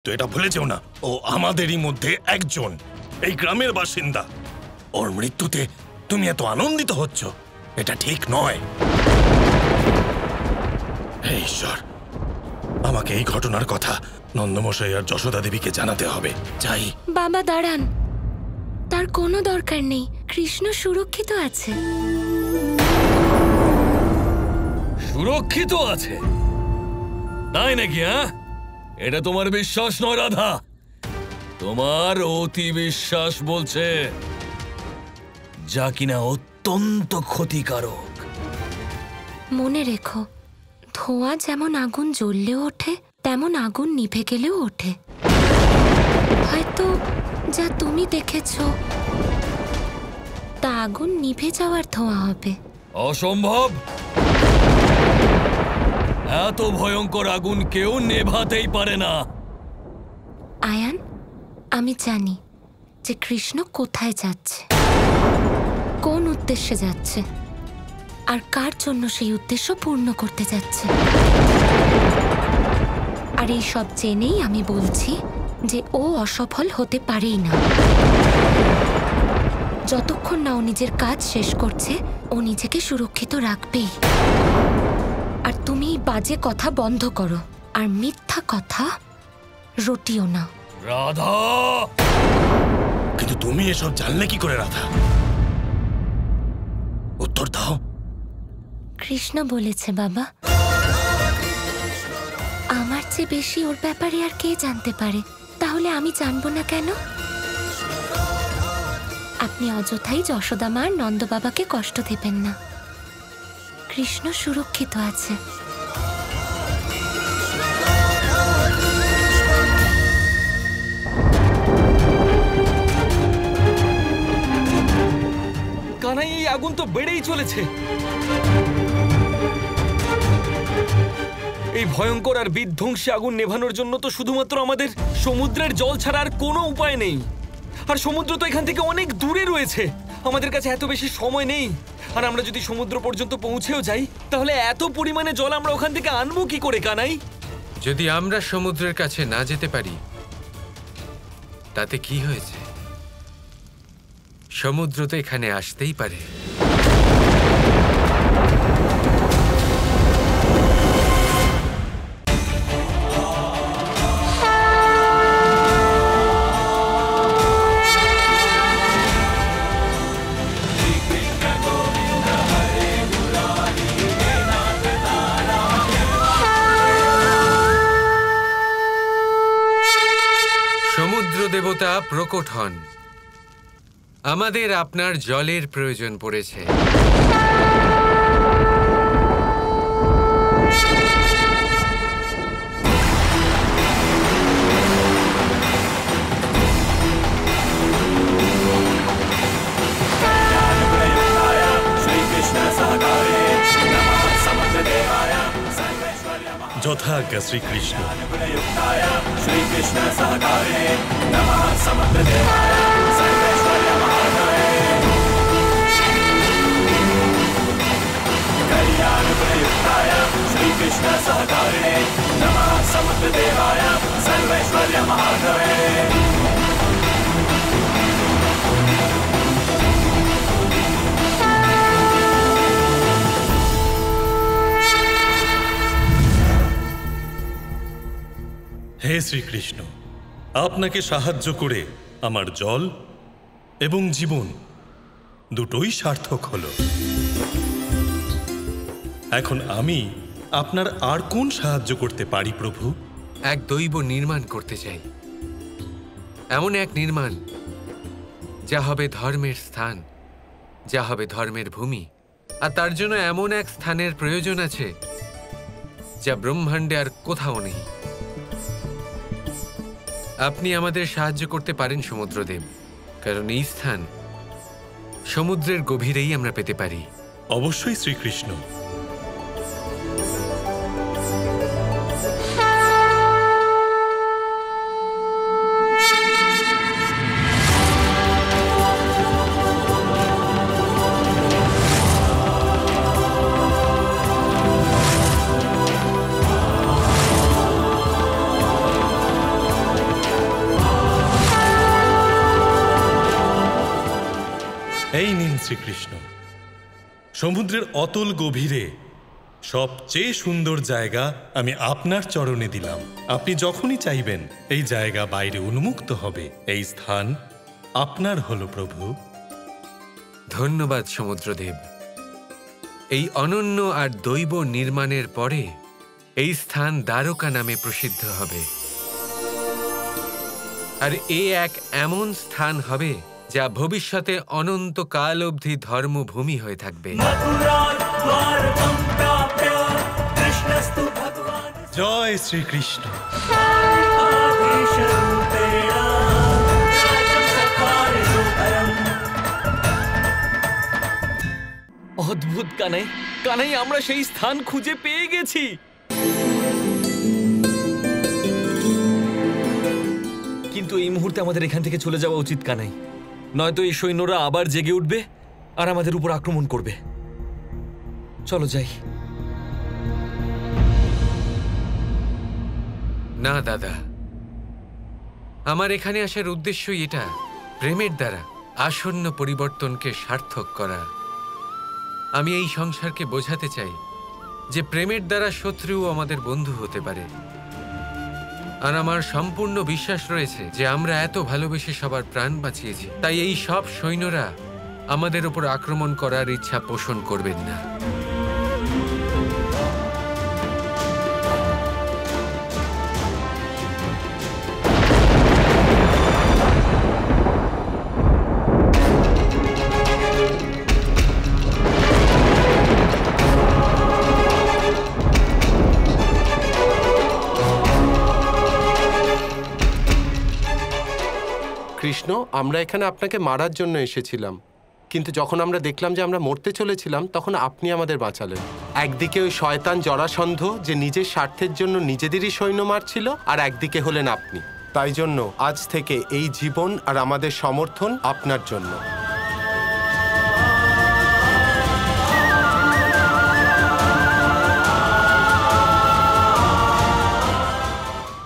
তো এটা ভুলে যেও না, ও আমাদেরই মধ্যে একজন, এই গ্রামের বাসিন্দা। ওর মৃত্যুতে তুমি এত আনন্দিত হচ্ছ, এটা ঠিক নয়। হে ঈশ্বর, আমাকে এই ঘটনার কথা নন্দমশাই আর যশোদা দেবীকে জানাতে হবে। যাই। বাবা দাঁড়ান, তার কোনো দরকার নেই, কৃষ্ণ সুরক্ষিত আছে। সুরক্ষিত আছে তাই নাকি? হ্যাঁ, এটা তোমার বিশ্বাস নয় রাধা, তোমার অতি বিশ্বাস বলছে, যা কিনা অত্যন্ত ক্ষতিকারক। মনে রেখো, ধোঁয়া যেমন আগুন জ্বললেও ওঠে, তেমন আগুন নিভে গেলেও ওঠে। হয়তো যা তুমি দেখেছ তা আগুন নিভে যাওয়ার ধোঁয়া হবে। অসম্ভব, এত ভয়ঙ্কর আগুন কেউ নেভাতেই পারে না। আয়ান, আমি জানি যে কৃষ্ণ কোথায় যাচ্ছে, কোন উদ্দেশ্যে যাচ্ছে, আর কার জন্য সেই উদ্দেশ্য পূর্ণ করতে যাচ্ছে। আর এই সব জেনেই আমি বলছি যে ও অসফল হতে পারেই না। যতক্ষণ না ও নিজের কাজ শেষ করছে, ও নিজেকে সুরক্ষিত রাখবেই। আর তুমি বাজে কথা বন্ধ করো, আর মিথ্যা কথা রটিও না। রাধা! কিন্তু তুমি এসব জানলে কি করে রাধা? উত্তর দাও। কৃষ্ণ বলেছে বাবা, আমার চেয়ে বেশি ওর ব্যাপারে আর কে জানতে পারে? তাহলে আমি জানবো না কেন? আপনি অযথাই যশোদা মা আর নন্দ বাবাকে কষ্ট দেবেন না, কৃষ্ণ সুরক্ষিত আছে। কানাই, এই আগুন তো বেড়েই চলেছে। এই ভয়ঙ্কর আর বিধ্বংসী আগুন নেভানোর জন্য তো শুধুমাত্র আমাদের সমুদ্রের জল ছাড়া আর কোনো উপায় নেই। আর সমুদ্র তো এখান থেকে অনেক দূরে রয়েছে, আমাদের কাছে এত বেশি সময় নেই। আর আমরা যদি সমুদ্র পর্যন্ত পৌঁছেও যাই, তাহলে এত পরিমাণে জল আমরা ওখান থেকে আনবো কি করে কানাই? যদি আমরা সমুদ্রের কাছে না যেতে পারি তাতে কি হয়েছে? সমুদ্র তো এখানে আসতেই পারে। সমুদ্র দেবতা প্রকট হন, আমাদের আপনার জলের প্রয়োজন পড়েছে। যথাজ্ঞা শ্রীকৃষ্ণ। হে শ্রীকৃষ্ণ, আপনাকে সাহায্য করে আমার জল এবং জীবন দুটোই সার্থক হলো। এখন আমি আপনার আর কোন সাহায্য করতে পারি প্রভু? এক দৈব নির্মাণ করতে চাই, এমন এক নির্মাণ যা হবে ধর্মের স্থান, যা হবে ধর্মের ভূমি। আর তার জন্য এমন এক স্থানের প্রয়োজন আছে যা ব্রহ্মাণ্ডে আর কোথাও নেই। আপনি আমাদের সাহায্য করতে পারেন সমুদ্রদেব, কারণ এই স্থান সমুদ্রের গভীরেই আমরা পেতে পারি। অবশ্যই শ্রীকৃষ্ণ। এই নিন শ্রীকৃষ্ণ, সমুদ্রের অতল গভীরে সবচেয়ে সুন্দর জায়গা আমি আপনার চরণে দিলাম। আপনি যখনই চাইবেন এই জায়গা বাইরে উন্মুক্ত হবে। এই স্থান আপনার হলো প্রভু। ধন্যবাদ সমুদ্রদেব। এই অনন্য আর দৈব নির্মাণের পরে এই স্থান দ্বারকা নামে প্রসিদ্ধ হবে। আর এ এক এমন স্থান হবে যা ভবিষ্যতে অনন্তকাল অবধি ধর্মভূমি হয়ে থাকবে। জয় শ্রীকৃষ্ণ। অদ্ভুত কানাই, কানাই আমরা সেই স্থান খুঁজে পেয়ে গেছি। কিন্তু এই মুহূর্তে আমাদের এখান থেকে চলে যাওয়া উচিত কানাই, নয়তো এই সৈন্যরা আবার জেগে উঠবে আর আমাদের উপর আক্রমণ করবে। চলো যাই। না দাদা, আমার এখানে আসার উদ্দেশ্যই এটা, প্রেমের দ্বারা আসন্ন পরিবর্তনকে সার্থক করা। আমি এই সংসারকে বোঝাতে চাই যে প্রেমের দ্বারা শত্রুও আমাদের বন্ধু হতে পারে। আর আমার সম্পূর্ণ বিশ্বাস রয়েছে যে আমরা এত ভালোবেসে সবার প্রাণ বাঁচিয়েছি, তাই এই সব সৈন্যরা আমাদের উপর আক্রমণ করার ইচ্ছা পোষণ করবেন না। কৃষ্ণ, আমরা এখানে আপনাকে মারার জন্য এসেছিলাম, কিন্তু যখন আমরা দেখলাম যে আমরা মরতে চলেছিলাম তখন আপনি আমাদের বাঁচালেন। একদিকে ওই শয়তান জরাসন্ধ যে নিজের স্বার্থের জন্য নিজেদেরই সৈন্য মারছিল, আর একদিকে হলেন আপনি। তাই জন্য আজ থেকে এই জীবন আর আমাদের সমর্থন আপনার জন্য।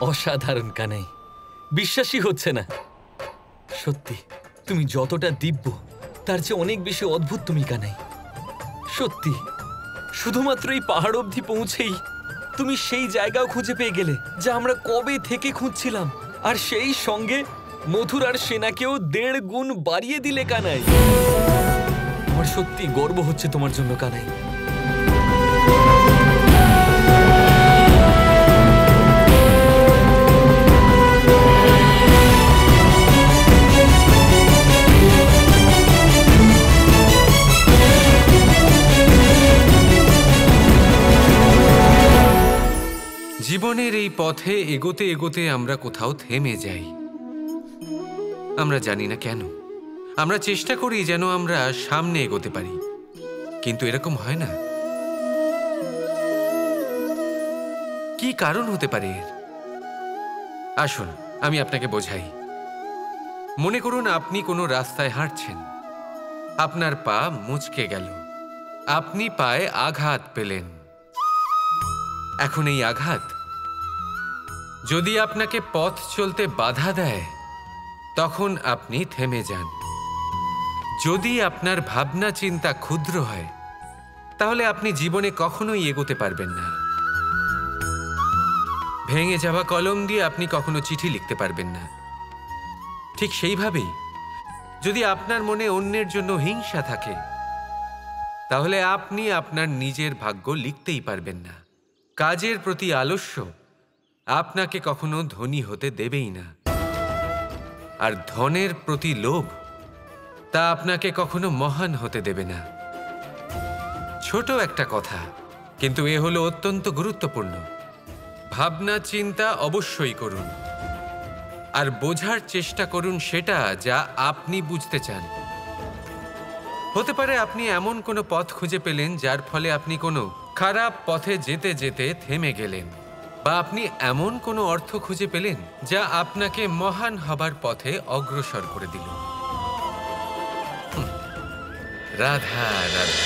অসাধারণ কানাই, বিশ্বাসই হচ্ছে না। সত্যি তুমি যতটা দিব্য তার চেয়ে অনেক বেশি অদ্ভুত তুমি কানাই। সত্যি শুধুমাত্র এই পাহাড় অবধি পৌঁছেই তুমি সেই জায়গাও খুঁজে পেয়ে গেলে যা আমরা কবে থেকে খুঁজছিলাম, আর সেই সঙ্গে মথুরার সেনাকেও 1.5 গুণ বাড়িয়ে দিলে কানাই। আমার সত্যি গর্ব হচ্ছে তোমার জন্য কানাই। জীবনের এই পথে এগোতে এগোতে আমরা কোথাও থেমে যাই। আমরা জানি না কেন। আমরা চেষ্টা করি যেন আমরা সামনে এগোতে পারি, কিন্তু এরকম হয় না। কি কারণ হতে পারে এর? আসুন আমি আপনাকে বোঝাই। মনে করুন আপনি কোনো রাস্তায় হাঁটছেন, আপনার পা মুচকে গেল, আপনি পায়ে আঘাত পেলেন। এখন এই আঘাত যদি আপনাকে পথ চলতে বাধা দেয় তখন আপনি থেমে যান। যদি আপনার ভাবনা চিন্তা ক্ষুদ্র হয় তাহলে আপনি জীবনে কখনোই এগোতে পারবেন না। ভেঙে যাওয়া কলম দিয়ে আপনি কখনো চিঠি লিখতে পারবেন না। ঠিক সেইভাবেই যদি আপনার মনে অন্যের জন্য হিংসা থাকে তাহলে আপনি আপনার নিজের ভাগ্য লিখতেই পারবেন না। কাজের প্রতি আলস্য আপনাকে কখনো ধনী হতে দেবেই না, আর ধনের প্রতি লোভ তা আপনাকে কখনো মহান হতে দেবে না। ছোট একটা কথা, কিন্তু এ হলো অত্যন্ত গুরুত্বপূর্ণ। ভাবনা চিন্তা অবশ্যই করুন, আর বোঝার চেষ্টা করুন সেটা যা আপনি বুঝতে চান। হতে পারে আপনি এমন কোনো পথ খুঁজে পেলেন যার ফলে আপনি কোনো খারাপ পথে যেতে যেতে থেমে গেলেন, বা আপনি এমন কোনো অর্থ খুঁজে পেলেন যা আপনাকে মহান হবার পথে অগ্রসর করে দিল। রাধা রাধা।